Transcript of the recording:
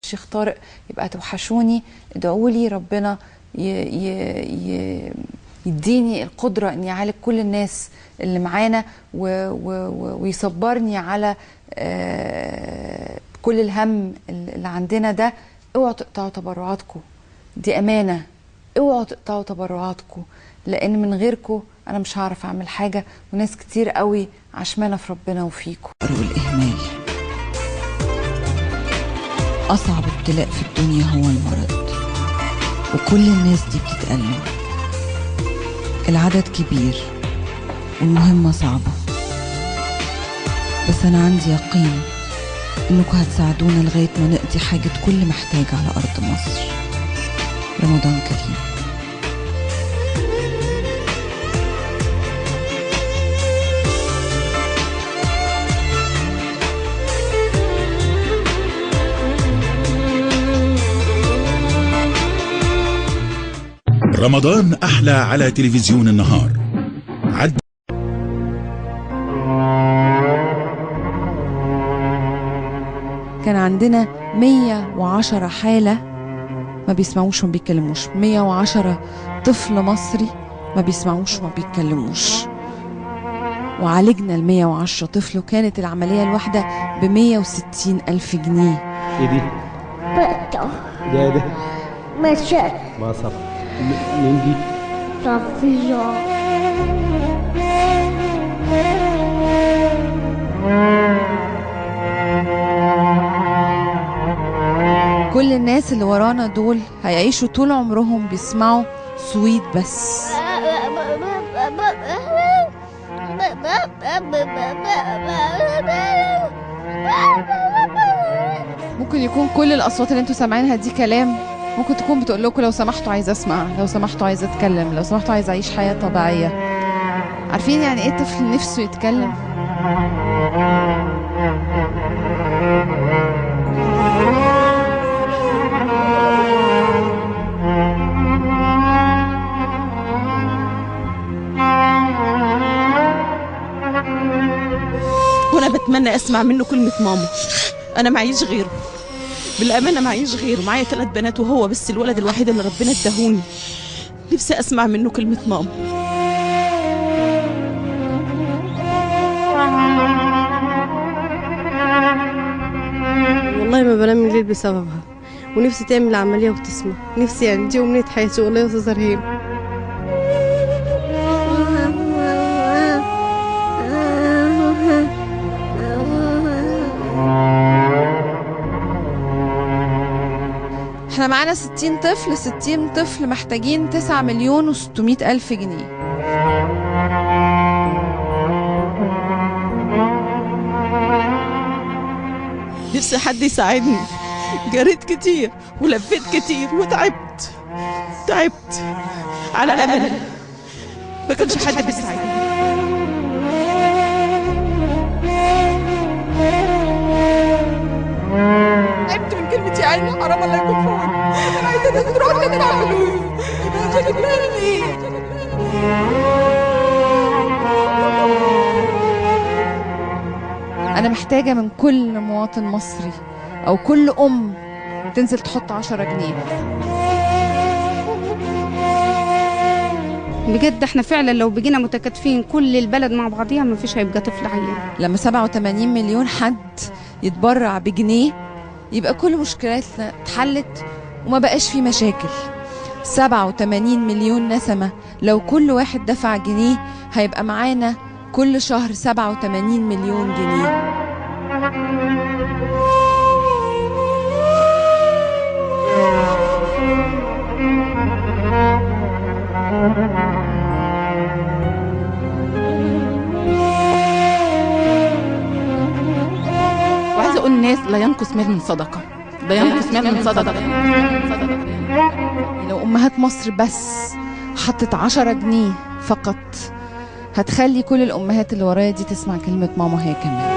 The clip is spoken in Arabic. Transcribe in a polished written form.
شيخ طارق يبقى توحشوني، ادعوا لي ربنا يديني القدرة اني اعالج كل الناس اللي معانا ويصبرني على كل الهم اللي عندنا ده. اوعوا تقطعوا تبرعاتكم، دي امانة. اوعوا تقطعوا تبرعاتكم، لان من غيركم انا مش هعرف اعمل حاجة، وناس كتير قوي عشمانة في ربنا وفيكم. الإهمال أصعب ابتلاء في الدنيا هو المرض، وكل الناس دي بتتألم. العدد كبير والمهمة صعبة، بس أنا عندي يقين إنكم هتساعدونا لغاية ما نقضي حاجة كل محتاج على أرض مصر. رمضان كريم. رمضان أحلى على تلفزيون النهار. كان عندنا 110 حالة ما بيسمعوش وما بيتكلموش، 110 طفل مصري ما بيسمعوش وما بيتكلموش، وعالجنا ال 110 طفل، وكانت العملية الواحدة ب160,000 جنيه. ايه دي؟ بقطع ده مشاء ما صف. مين دي؟ صفية. كل الناس اللي ورانا دول هيعيشوا طول عمرهم بيسمعوا صويت بس. ممكن يكون كل الأصوات اللي انتوا سامعينها دي كلام، ممكن تكون بتقول لكم لو سمحتوا عايزة اسمع، لو سمحتوا عايزة اتكلم، لو سمحتوا عايزة اعيش حياة طبيعية. عارفين يعني ايه طفل نفسه يتكلم؟ وانا بتمنى اسمع منه كلمة ماما. انا معيش غيره، بالامانه معيش غيره، معايا 3 بنات وهو بس الولد الوحيد اللي ربنا اداهوني. نفسي اسمع منه كلمة ماما. والله ما بنام الليل بسببها، ونفسي تعمل عملية وتسمع. نفسي يعني دي أمنية حياتي والله يا أستاذ رهيم. احنا معانا 60 طفل، 60 طفل محتاجين 9,600,000 جنيه. نفسي حد يساعدني. جريت كتير ولفيت كتير وتعبت على امل ما كانش حد بيساعدني. تعبت من كلمة يا عيني، حرام الله يكون في عوني. انا عايزة الناس تروح تدفع فلوس عشان دماغي. أنا محتاجة من كل مواطن مصري أو كل أم تنزل تحط 10 جنيه. بجد احنا فعلا لو بقينا متكاتفين كل البلد مع بعضيها ما فيش هيبقى طفل عيان. لما 87 مليون حد يتبرع بجنيه يبقى كل مشكلاتنا اتحلت وما بقاش في مشاكل. 87 مليون نسمة، لو كل واحد دفع جنيه هيبقى معانا كل شهر 87 مليون جنيه. وعايزة اقول للناس لا ينقص مال من صدقة، لا ينقص مال من صدقة. لو أمهات مصر بس حطت 10 جنيه فقط هتخلي كل الأمهات اللي ورايا دي تسمع كلمة ماما هي كمان.